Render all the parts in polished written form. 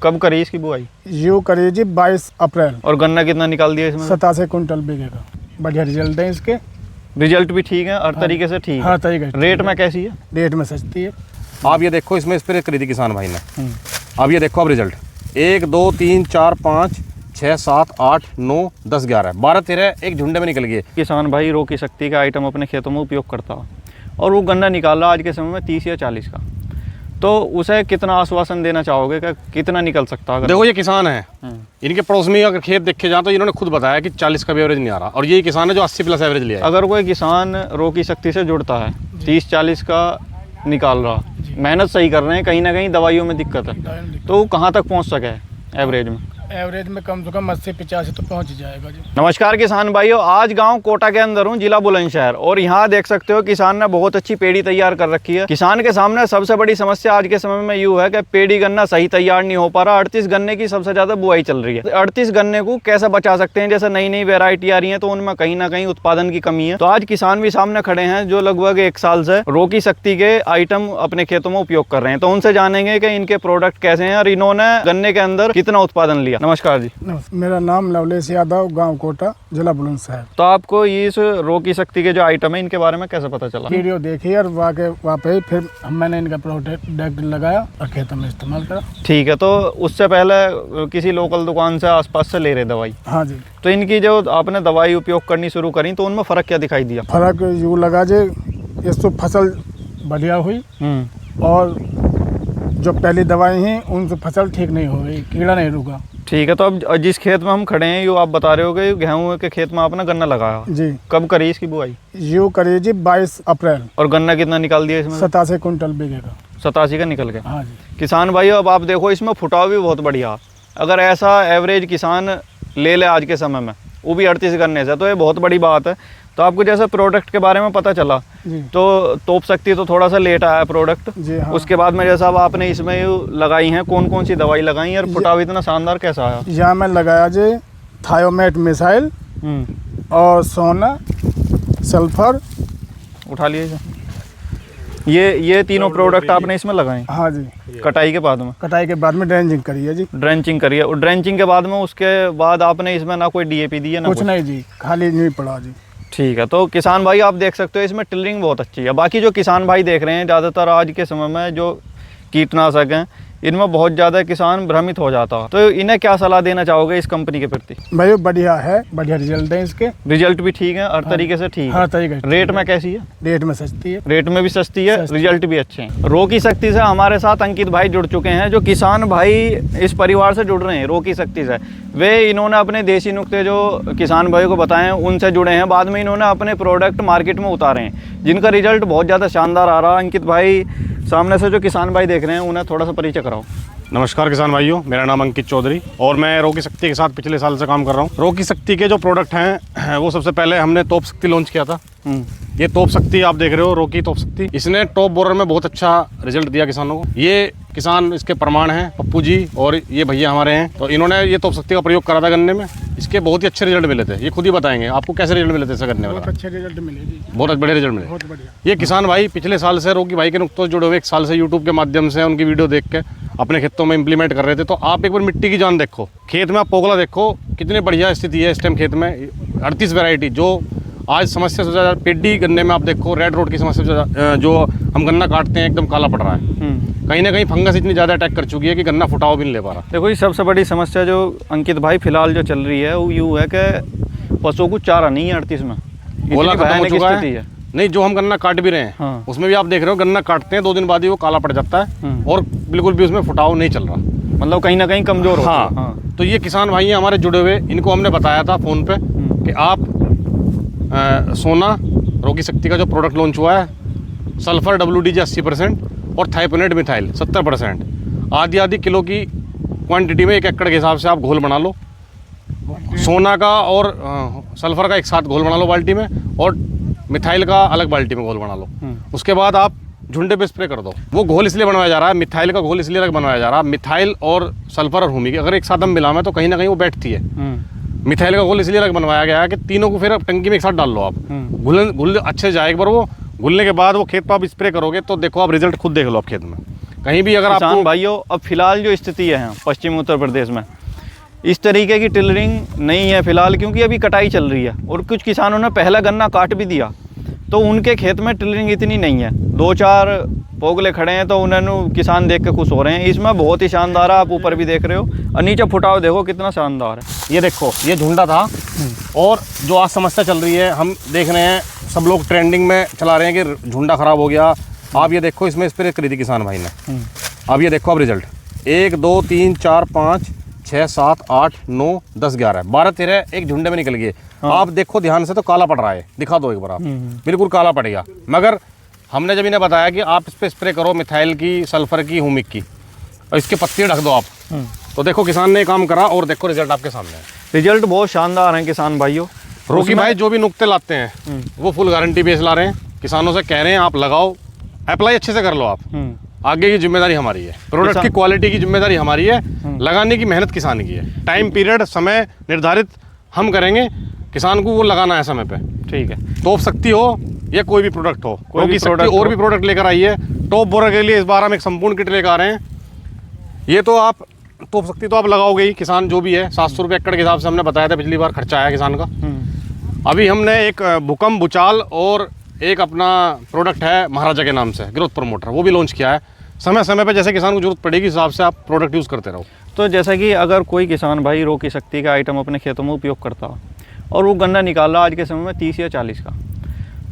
कब करी इसकी बुआई? यूँ करिए जी 22 अप्रैल। और गन्ना कितना निकाल दिया इसमें? 87 कुंटल बिकेगा। बढ़िया रिजल्ट है इसके। रिजल्ट भी ठीक है, हर तरीके से ठीक है। हर तरीके से। रेट में कैसी है? रेट में सस्ती है। आप ये देखो, इसमें स्प्रे करी थी किसान भाई ने। अब ये देखो, अब रिजल्ट 1 2 3 4 5 6 7 8 9 10 11 12 13 एक झुंडे में निकल गए। किसान भाई रोकी शक्ति का आइटम अपने खेतों में उपयोग करता है और वो गन्ना निकाल रहा आज के समय में 30 या 40 का, तो उसे कितना आश्वासन देना चाहोगे कि कितना निकल सकता है? देखो, ये किसान है, इनके पड़ोस में अगर खेत देखे जाए तो इन्होंने खुद बताया कि 40 का भी एवरेज नहीं आ रहा, और यही किसान है जो 80 प्लस एवरेज लिया है। अगर कोई किसान रोकी शक्ति से जुड़ता है, 30-40 का निकाल रहा, मेहनत सही कर रहे हैं, कहीं ना कहीं दवाइयों में दिक्कत है, तो वो कहाँ तक पहुँच सके एवरेज में? एवरेज में कम से कम 80-85 तो पहुंच जाएगा जी। नमस्कार किसान भाइयों, आज गांव कोटा के अंदर हूं, जिला बुलंदशहर, और यहाँ देख सकते हो किसान ने बहुत अच्छी पेड़ी तैयार कर रखी है। किसान के सामने सबसे बड़ी समस्या आज के समय में यूँ है कि पेड़ी गन्ना सही तैयार नहीं हो पा रहा। 38 गन्ने की सबसे ज्यादा बुआई चल रही है। 38 गन्ने को कैसे बचा सकते हैं? जैसे नई नई वेरायटी आ रही है तो उनमें कहीं ना कहीं उत्पादन की कमी है। तो आज किसान भी सामने खड़े हैं जो लगभग 1 साल से रोकी शक्ति के आइटम अपने खेतों में उपयोग कर रहे हैं, तो उनसे जानेंगे कि इनके प्रोडक्ट कैसे हैं और इन्होंने गन्ने के अंदर कितना उत्पादन लिया। नमस्कार जी। मेरा नाम लवलेश यादव, गांव कोटा, जिला बुलंदशहर। तो आपको इस रोकी शक्ति के जो आइटम है इनके बारे में कैसे पता चला? वीडियो देखी और वहाँ पे फिर मैंने इनका प्रोडक्ट लगाया और खेतों में इस्तेमाल करा। ठीक है, तो उससे पहले किसी लोकल दुकान से आसपास से ले रहे दवाई? हाँ जी। तो इनकी जो आपने दवाई उपयोग करनी शुरू करी तो उनमें फ़र्क क्या दिखाई दिया? फर्क यूँ लगा जे इससे फसल बढ़िया हुई और जो पहली दवाई हैं उनसे फसल ठीक नहीं हो गई, कीड़ा नहीं रुका। ठीक है, तो अब जिस खेत में हम खड़े हैं यो आप बता रहे हो कि गेहूं के खेत में आपने गन्ना लगाया जी। कब करी इसकी बुआई? यूँ करिए जी 22 अप्रैल। और गन्ना कितना निकाल दिया इसमें? 87 कुंटल बिकेगा। 87 का निकल गया। हाँ जी। किसान भाइयों, अब आप देखो इसमें फुटाव भी बहुत बढ़िया। अगर ऐसा एवरेज किसान ले आज के समय में, वो भी 38 गन्ने से, तो ये बहुत बड़ी बात है। तो आपको जैसे प्रोडक्ट के बारे में पता चला जी। तो तोप सकती तो थोड़ा सा लेट आया प्रोडक्ट जी हाँ। उसके बाद में जैसा अब आपने इसमें लगाई हैं, कौन कौन सी दवाई लगाई और फुटाव इतना शानदार कैसा आया? यहाँ मैं लगाया जी थायोमेट मिसाइल और सोना सल्फर। उठा लीजिए। ये तीनों प्रोडक्ट आपने इसमें लगाए? हाँ जी। कटाई के बाद में? कटाई के बाद में ड्रेंचिंग करी है जी। ड्रेंचिंग करी है, और ड्रेंचिंग के बाद में उसके बाद आपने इसमें ना कोई डीएपी दी है ना कुछ नहीं जी, खाली नहीं पड़ा जी। ठीक है, तो किसान भाई आप देख सकते हो इसमें टिलरिंग बहुत अच्छी है। बाकी जो किसान भाई देख रहे हैं, ज़्यादातर आज के समय में जो कीटनाशक हैं इनमें बहुत ज़्यादा किसान भ्रमित हो जाता है, तो इन्हें क्या सलाह देना चाहोगे इस कंपनी के प्रति? भाई बढ़िया है, बढ़िया रिजल्ट है इसके। रिजल्ट भी ठीक है, हर तरीके से ठीक है। हर तरीके से। रेट में कैसी है? रेट में सस्ती है। रेट में भी सस्ती है, रिजल्ट भी अच्छे हैं। रोकी शक्ति से हमारे साथ अंकित भाई जुड़ चुके हैं, जो किसान भाई इस परिवार से जुड़ रहे हैं रोकी शक्ति से। वे इन्होंने अपने देसी नुक्ते जो किसान भाई को बताए हैं उनसे जुड़े हैं, बाद में इन्होंने अपने प्रोडक्ट मार्केट में उतारे हैं जिनका रिजल्ट बहुत ज़्यादा शानदार आ रहा है। अंकित भाई, सामने से जो किसान भाई देख रहे हैं उन्हें थोड़ा सा परिचय कराओ। नमस्कार किसान भाइयों, मेरा नाम अंकित चौधरी और मैं रोकी शक्ति के साथ पिछले साल से काम कर रहा हूँ। रोकी शक्ति के जो प्रोडक्ट हैं वो सबसे पहले हमने तोप शक्ति लॉन्च किया था। ये तोप शक्ति आप देख रहे हो, रोकी तोप शक्ति, इसने टॉप बोरर में बहुत अच्छा रिजल्ट दिया किसानों को। ये किसान इसके प्रमाण हैं, पप्पू जी और ये भैया हमारे हैं, तो इन्होंने ये तोप शक्ति का प्रयोग करा था गन्ने में, इसके बहुत ही अच्छे रिजल्ट मिले थे। ये खुद ही बताएंगे आपको कैसे रिजल्ट मिले थे इससे गन्ने में। बहुत अच्छे रिजल्ट मिले जी, बहुत बड़े रिजल्ट मिले। बहुत बढ़िया। ये किसान भाई पिछले साल से रोकी भाई के नुक्तों से जुड़े हुए 1 साल से यूट्यूब के माध्यम से उनकी वीडियो देख के अपने खेतों में इंप्लीमेंट कर रहे थे। तो आप एक बार मिट्टी की जान देखो, खेत में आप पोगला देखो, कितनी बढ़िया स्थिति है इस टाइम खेत में। 38 वैरायटी जो आज समस्या से ज़्यादा पेडी गन्ने में आप देखो, रेड रोड की समस्या से ज़्यादा जो हम गन्ना काटते हैं एकदम काला पड़ रहा है। कहीं ना कहीं फंगस इतनी ज़्यादा अटैक कर चुकी है कि गन्ना फुटाव भी नहीं ले पा रहा। देखो, ये सबसे बड़ी समस्या जो अंकित भाई फिलहाल जो चल रही है वो यूँ है कि पशुओं को चारा नहीं है 38 में, गोला खत्म हो चुका है। नहीं, जो हम गन्ना काट भी रहे हैं हाँ। उसमें भी आप देख रहे हो गन्ना काटते हैं 2 दिन बाद ही वो काला पड़ जाता है और बिल्कुल भी उसमें फुटाव नहीं चल रहा, मतलब कहीं ना कहीं कमजोर होता है। हाँ। तो ये किसान भाई हैं हमारे जुड़े हुए, इनको हमने बताया था फ़ोन पे कि आप सोना रोकी शक्ति का जो प्रोडक्ट लॉन्च हुआ है, सल्फर WDG 80% और थाइपोनेट मिथाइल 70%, आधी किलो की क्वांटिटी में 1 एकड़ के हिसाब से आप घोल बना लो। सोना का और सल्फर का एक साथ घोल बना लो बाल्टी में, और मिथाइल का अलग बाल्टी में घोल बना लो। उसके बाद आप झुंडे पे स्प्रे कर दो। वो घोल इसलिए बनवाया जा रहा है, मिथाइल का घोल इसलिए अलग बनवाया जा रहा है। मिथाइल और सल्फर और हुमी की अगर एक साथ हम मिलाएं तो कहीं ना कहीं वो बैठती है। मिथाइल का घोल इसलिए अलग बनवाया गया है कि तीनों को फिर टंकी में एक साथ डाल लो आप, घुल अच्छे जाए। एक बार वो घुलने के बाद वो खेत पर आप स्प्रे करोगे तो देखो आप रिजल्ट खुद देख लो आप खेत में। कहीं भी अगर किसान आपको भाइयों, अब फिलहाल जो स्थिति है पश्चिमी उत्तर प्रदेश में, इस तरीके की टिलरिंग नहीं है फिलहाल, क्योंकि अभी कटाई चल रही है और कुछ किसानों ने पहला गन्ना काट भी दिया, तो उनके खेत में टिलरिंग इतनी नहीं है। 2-4 पोगले खड़े हैं तो उन्हें किसान देख के खुश हो रहे हैं। इसमें बहुत ही शानदार है, आप ऊपर भी देख रहे हो और नीचे फुटाव देखो कितना शानदार है। ये देखो, ये झुंडा था और जो आज समस्या चल रही है, हम देख रहे हैं सब लोग ट्रेंडिंग में चला रहे हैं कि झुंडा खराब हो गया। आप ये देखो, इसमें स्प्रे करी थी किसान भाई ने। अब ये देखो, अब रिजल्ट 1 2 3 4 5 6 7 8 9 10 11 12 13 एक झुंडे में निकल गए। आप देखो ध्यान से तो काला पड़ रहा है, दिखा दो एक बार आप, बिल्कुल काला पड़ेगा। मगर हमने जब इन्हें बताया कि आप इस पे स्प्रे करो मिथाइल की, सल्फर की, हुमिक की, और इसके पत्ते ढक दो आप, तो देखो किसान ने काम करा और देखो रिजल्ट आपके सामने है। रिजल्ट बहुत शानदार हैं किसान भाइयों। रोकी भाई जो भी नुक्ते लाते हैं वो फुल गारंटी बेस ला रहे हैं, किसानों से कह रहे हैं आप लगाओ, अप्लाई अच्छे से कर लो आप, आगे की जिम्मेदारी हमारी है, प्रोडक्ट की क्वालिटी की जिम्मेदारी हमारी है, लगाने की मेहनत किसान की है। टाइम पीरियड, समय निर्धारित हम करेंगे, किसान को वो लगाना है समय पे। ठीक है, टॉप शक्ति हो या कोई भी प्रोडक्ट हो, कोई भी शक्ति प्रोडक्ट और भी प्रोडक्ट लेकर आई है। टॉप बोरर के लिए इस बार हम एक संपूर्ण किट लेकर आ रहे हैं। ये तो आप टॉप शक्ति तो आप लगाओगे ही, किसान जो भी है 700 रुपये एकड़ के हिसाब से हमने बताया था पिछली बार खर्चा आया किसान का। अभी हमने एक भूकंप, भूचाल और एक अपना प्रोडक्ट है महाराजा के नाम से, ग्रोथ प्रमोटर, वो भी लॉन्च किया है। समय समय पे जैसे किसान को जरूरत पड़ेगी हिसाब से आप प्रोडक्ट यूज़ करते रहो। तो जैसा कि अगर कोई किसान भाई रोकी शक्ति का आइटम अपने खेतों में उपयोग करता हो और वो गन्ना निकाल रहा आज के समय में 30 या 40 का,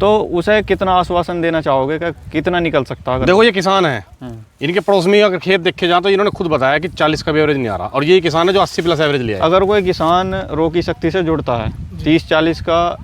तो उसे कितना आश्वासन देना चाहोगे कि कितना निकल सकता है? देखो ये किसान है, इनके पड़ोस में अगर खेत देखे जाए तो इन्होंने खुद बताया कि 40 का भी एवरेज नहीं आ रहा, और ये किसान है जो 80+ एवरेज लिया है। अगर कोई किसान रोकी शक्ति से जुड़ता है, 30-40 का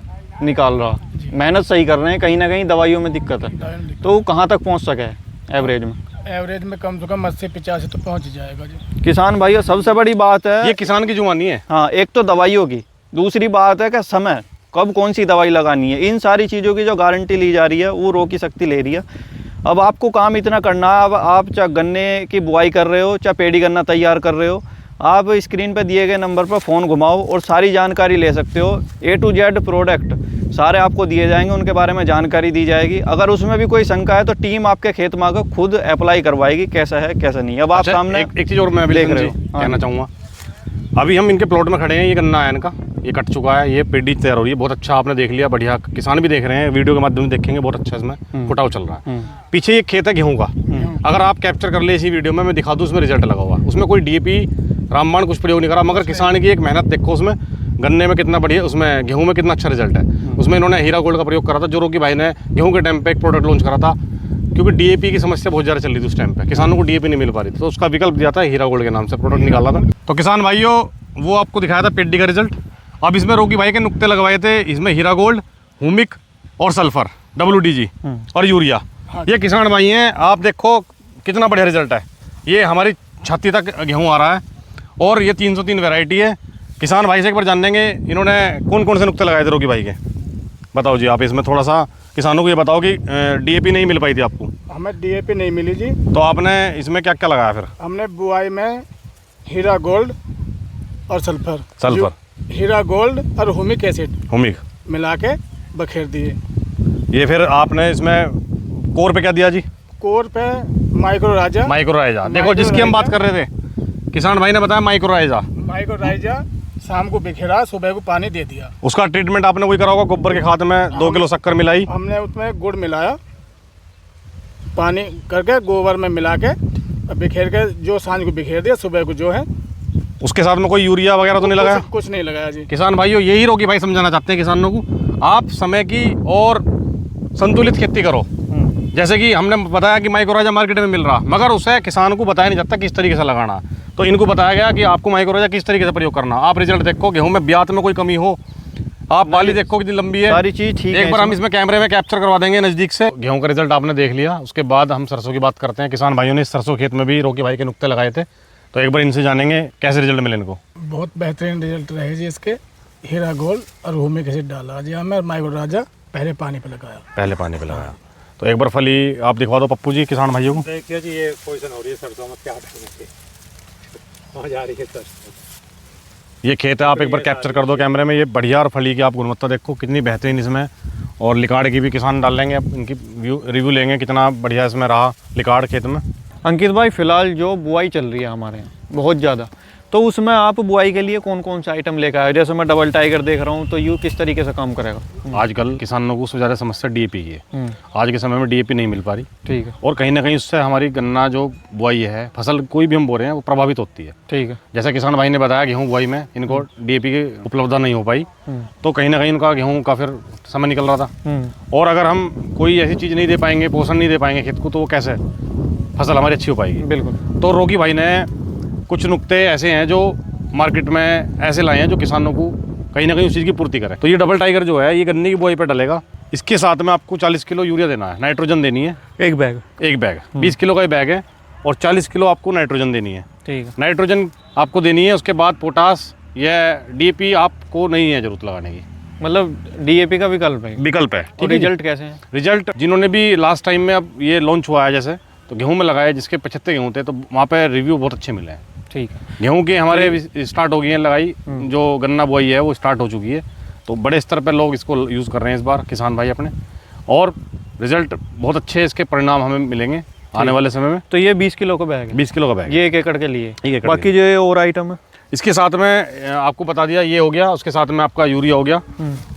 निकाल रहा, मेहनत सही कर रहे हैं, कहीं ना कहीं दवाइयों में दिक्कत है, तो कहाँ तक पहुँच सके एवरेज में? एवरेज में कम से कम 80-85 तो पहुंच जाएगा जी। किसान भाइयों, सबसे बड़ी बात है ये किसान की जुबानी है। हाँ, एक तो दवाइयों की, दूसरी बात है कि समय, कब कौन सी दवाई लगानी है, इन सारी चीज़ों की जो गारंटी ली जा रही है वो रोकी शक्ति ले रही है। अब आपको काम इतना करना है, अब आप चाहे गन्ने की बुआई कर रहे हो, चाहे पेड़ी गन्ना तैयार कर रहे हो, आप स्क्रीन पर दिए गए नंबर पर फ़ोन घुमाओ और सारी जानकारी ले सकते हो। A to Z प्रोडक्ट सारे आपको दिए जाएंगे, उनके बारे में जानकारी दी जाएगी। अगर उसमें भी कोई शंका है तो टीम आपके खेत में आकर खुद अप्लाई करवाएगी, कैसा है कैसा नहीं। अब आप सामने एक चीज़ और मैं देख रहे हो, कहना चाहूँगा, अभी हम इनके प्लॉट में खड़े हैं, ये गन्ना है इनका, ये कट चुका है, ये पेड़ी तैयार हो रही है, बहुत अच्छा आपने देख लिया, बढ़िया, किसान भी देख रहे हैं, वीडियो के माध्यम से देखेंगे, बहुत अच्छा इसमें फुटाव चल रहा है। पीछे एक खेत है गेहूं का, अगर आप कैप्चर कर ले इसी वीडियो में, मैं दिखा दूँ उसमें रिजल्ट लगा हुआ, उसमें कोई DAP रामबाण कुछ प्रयोग नहीं करा, मगर किसान की एक मेहनत देखो, उसमें गन्ने में कितना बढ़िया, उसमें गेहूं में कितना अच्छा रिजल्ट है। उसमें इन्होंने हीरा गोल्ड का प्रयोग करा था, जो रोकी भाई ने गेहूं के टाइम पे एक प्रोडक्ट लॉन्च करा था, क्योंकि DAP की समस्या बहुत ज़्यादा चल रही थी उस टाइम पे, किसानों को DAP नहीं मिल पा रही थी, तो उसका विकल्प दिया था, हीरा गोल्ड के नाम से प्रोडक्ट निकाला था। तो किसान भाइयों, वो आपको दिखाया था पेडी का रिजल्ट। अब इसमें रोकी भाई के नुक्ते लगवाए थे, इसमें हीरा गोल्ड, हुमिक और सल्फर, WDG और यूरिया। ये किसान भाई हैं, आप देखो कितना बढ़िया रिजल्ट है। ये हमारी छाती तक गेहूँ आ रहा है और ये 303 वैरायटी है। किसान भाई से एक बार जान लेंगे इन्होंने कौन कौन से नुक्ते लगाए थे रोकी भाई के, बताओ जी आप इसमें थोड़ा सा किसानों को ये बताओ कि DAP नहीं मिल पाई थी आपको? हमें DAP नहीं मिली जी। तो आपने इसमें क्या क्या लगाया फिर? हमने बुआई में हीरा गोल्ड और सल्फर, हीरा गोल्ड और हुमिक एसिड मिला के बखेर दिए। ये फिर आपने इसमें कोर पे क्या दिया जी? कोर पे माइक्रो राइजा। देखो जिसकी हम बात कर रहे थे, किसान भाई ने बताया माइक्रो राइजा शाम को बिखेरा, सुबह को पानी दे दिया। उसका ट्रीटमेंट आपने वही करा होगा, गोबर के खाद में 2 किलो शक्कर मिलाई, हमने उसमें गुड़ मिलाया, पानी करके गोबर में मिला के बिखेर के, जो सांझ को बिखेर दिया, सुबह को जो है। उसके साथ में कोई यूरिया वगैरह तो नहीं लगाया? कुछ नहीं लगाया जी। किसान भाइयों, यही रोकी भाई समझाना चाहते हैं किसानों को, आप समय की और संतुलित खेती करो। जैसे कि हमने बताया कि माइक्रोराइजा मार्केट में मिल रहा, मगर उसे किसान को बताया नहीं जाता किस तरीके से लगाना। तो इनको बताया गया कि आपको माइक्रोराइजा किस तरीके से प्रयोग करना। आप रिजल्ट देखो, गेहूं में ब्यात में कोई कमी हो, आप बाली देखो कितनी लंबी है, सारी चीज़ ठीक है। एक बार हम इसमें कैमरे में कैप्चर करवा देंगे नज़दीक से। गेहूं का रिजल्ट आपने देख लिया, उसके बाद हम सरसों की बात करते हैं। किसान भाइयों ने इस सरसों खेत में भी रोकी भाई के नुक्ते लगाए थे, तो एक बार इनसे जानेंगे कैसे रिजल्ट मिले इनको। बहुत बेहतरीन रिजल्ट रहे जी इसके। हीरा गोल्ड और हुमिक एसिड डाला जी हमें, माइक्रोराइजा पहले पानी पे लगाया। तो एक बार फली आप दिखवा दो पप्पू जी किसान भाइयों को। देखिए जी, ये पोजीशन हो रही है सरसों में, क्या हो जा रही है सरसों। ये खेत है, आप एक बार कैप्चर कर दो कैमरे में। ये बढ़िया और फली की आप गुणवत्ता देखो कितनी बेहतरीन इसमें, और लिकाड़ की भी किसान डाल लेंगे, अब इनकी रिव्यू लेंगे कितना बढ़िया इसमें रहा लिकाड़ खेत में। अंकित भाई, फिलहाल जो बुआई चल रही है हमारे यहाँ बहुत ज़्यादा, तो उसमें आप बुआई के लिए कौन कौन सा आइटम लेकर आए? जैसे मैं डबल टाइगर देख रहा हूँ, तो यू किस तरीके से काम करेगा? आजकल किसानों को सबसे ज़्यादा समस्या डीएपी की है। आज के समय में डीएपी नहीं मिल पा रही। ठीक है। और कहीं ना कहीं उससे हमारी गन्ना जो बुआई है, फसल कोई भी हम बो रहे हैं, वो प्रभावित होती है। ठीक है। जैसा किसान भाई ने बताया, गेहूँ बुआई में इनको डीएपी की उपलब्धता नहीं हो पाई, तो कहीं ना कहीं उनका गेहूँ का फिर समय निकल रहा था। और अगर हम कोई ऐसी चीज़ नहीं दे पाएंगे, पोषण नहीं दे पाएंगे खेत को, तो वो कैसे फसल हमारी अच्छी हो पाएगी? बिल्कुल। तो रोकी भाई ने कुछ नुक्ते ऐसे हैं जो मार्केट में ऐसे लाए हैं जो किसानों को कहीं ना कहीं उस चीज़ की पूर्ति करे। तो ये डबल टाइगर जो है, ये गन्ने की बुआई पर डलेगा। इसके साथ में आपको 40 किलो यूरिया देना है, नाइट्रोजन देनी है। एक बैग 20 किलो का ये बैग है, और 40 किलो आपको नाइट्रोजन देनी है। ठीक है। नाइट्रोजन आपको देनी है। उसके बाद पोटास या डीएपी आपको नहीं है जरूरत लगाने की, मतलब डीएपी का विकल्प है। विकल्प है। और रिजल्ट कैसे हैं? रिजल्ट जिन्होंने भी लास्ट टाइम में अब ये लॉन्च हुआ है, जैसे तो गेहूँ में लगाया, जिसके 75 गेहूँ थे, तो वहाँ पे रिव्यू बहुत अच्छे मिले हैं। ठीक है। गेहूँ की हमारे स्टार्ट हो गई है लगाई, जो गन्ना बुआई है वो स्टार्ट हो चुकी है। तो बड़े स्तर पर लोग इसको यूज़ कर रहे हैं इस बार, किसान भाई अपने, और रिजल्ट बहुत अच्छे इसके परिणाम हमें मिलेंगे आने वाले समय में। तो ये 20 किलो का बैग है? 20 किलो का बैग, ये 1 एकड़ के लिए। 1 एकड़। बाकी जो ये और आइटम है, इसके साथ में आपको बता दिया, ये हो गया। उसके साथ में आपका यूरिया हो गया,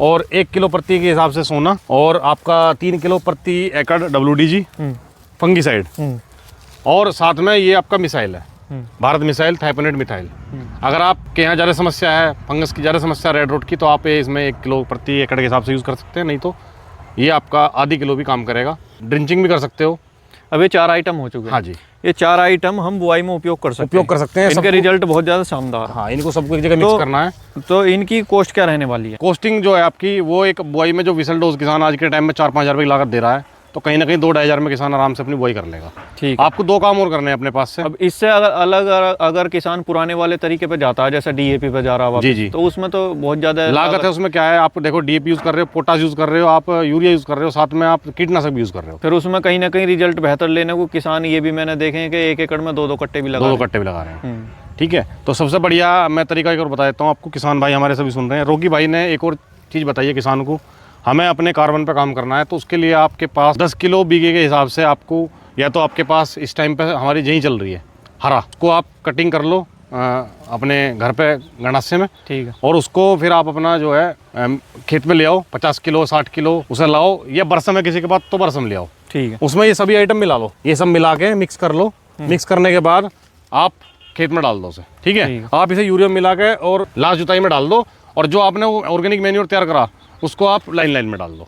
और 1 किलो प्रति के हिसाब से सोना, और आपका 3 किलो प्रति एकड़ WDG फंगीसाइड, और साथ में ये आपका मिसाइल है, भारत मिसाइल थाइपोनेट मिथाइल। अगर आपके यहाँ ज़्यादा समस्या है, फंगस की ज़्यादा समस्या रेड रोट की, तो आप इसमें 1 किलो प्रति एकड़ के हिसाब से यूज़ कर सकते हैं। नहीं तो ये आपका आधी किलो भी काम करेगा। ड्रिंचिंग भी कर सकते हो। अब ये 4 आइटम हो चुके हैं। हाँ जी, ये 4 आइटम हम बुआई में उपयोग कर सकते हैं। इनके रिजल्ट बहुत ज़्यादा शानदार। हाँ, इनको सबको एक जगह मिक्स करना है। तो इनकी कॉस्ट क्या रहने वाली है? कॉस्टिंग जो है आपकी, वो एक बुआई में जो विसल डोज किसान आज के टाइम में 4-5 हज़ार रुपये की लागत दे रहा है, तो कहीं ना कहीं 2-2.5 हज़ार में किसान आराम से अपनी बुआई कर लेगा। ठीक। आपको 2 काम और करने हैं अपने पास से। अब इससे अगर किसान पुराने वाले तरीके पे जाता है, जैसे डीएपी पे जा रहा है, जी, तो उसमें तो बहुत ज़्यादा लागत है। उसमें क्या है, आप देखो डीएपी यूज़ कर रहे हो, पोटास यूज़ कर रहे हो, आप यूरिया यूज़ कर रहे हो, साथ में आप कीटनाशक भी यूज़ कर रहे हो। फिर उसमें कहीं ना कहीं रिजल्ट बेहतर लेने को किसान ये भी मैंने देखे हैं कि 1 एकड़ में 2-2 कट्टे भी लगा 2 कट्टे भी लगा रहे हैं। ठीक है। तो सबसे बढ़िया मैं तरीका एक और बता देता हूँ आपको, किसान भाई हमारे सभी सुन रहे हैं। रोकी भाई ने एक और चीज़ बताई है किसान को, हमें अपने कार्बन पे काम करना है, तो उसके लिए आपके पास 10 किलो बीघे के हिसाब से आपको, या तो आपके पास इस टाइम पे हमारी यही चल रही है हरा, उसको आप कटिंग कर लो अपने घर पे गणासे में। ठीक है। और उसको फिर आप अपना जो है खेत में ले आओ, 50 किलो 60 किलो उसे लाओ, या बरसम है किसी के पास तो बरसम ले आओ। ठीक है। उसमें ये सभी आइटम मिला लो, ये सब मिला के मिक्स कर लो। मिक्स करने के बाद आप खेत में डाल दो उसे। ठीक है। आप इसे यूरिया मिला के और लास्ट जुताई में डाल दो, और जो आपने वो ऑर्गेनिक मैन्योर तैयार करा उसको आप लाइन में डाल दो।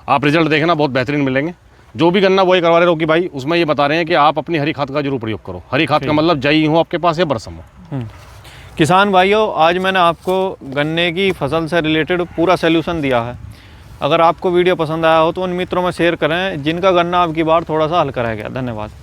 आप रिजल्ट देखना बहुत बेहतरीन मिलेंगे। जो भी गन्ना बुआई करवा रहे रोकी भाई, उसमें ये बता रहे हैं कि आप अपनी हरी खाद का जरूर प्रयोग करो। हरी खाद का मतलब जई हो आपके पास या बरसम हो। किसान भाइयों, आज मैंने आपको गन्ने की फसल से रिलेटेड पूरा सोल्यूशन दिया है। अगर आपको वीडियो पसंद आया हो तो उन मित्रों में शेयर करें जिनका गन्ना अब की बार थोड़ा सा हल्का रह गया। धन्यवाद।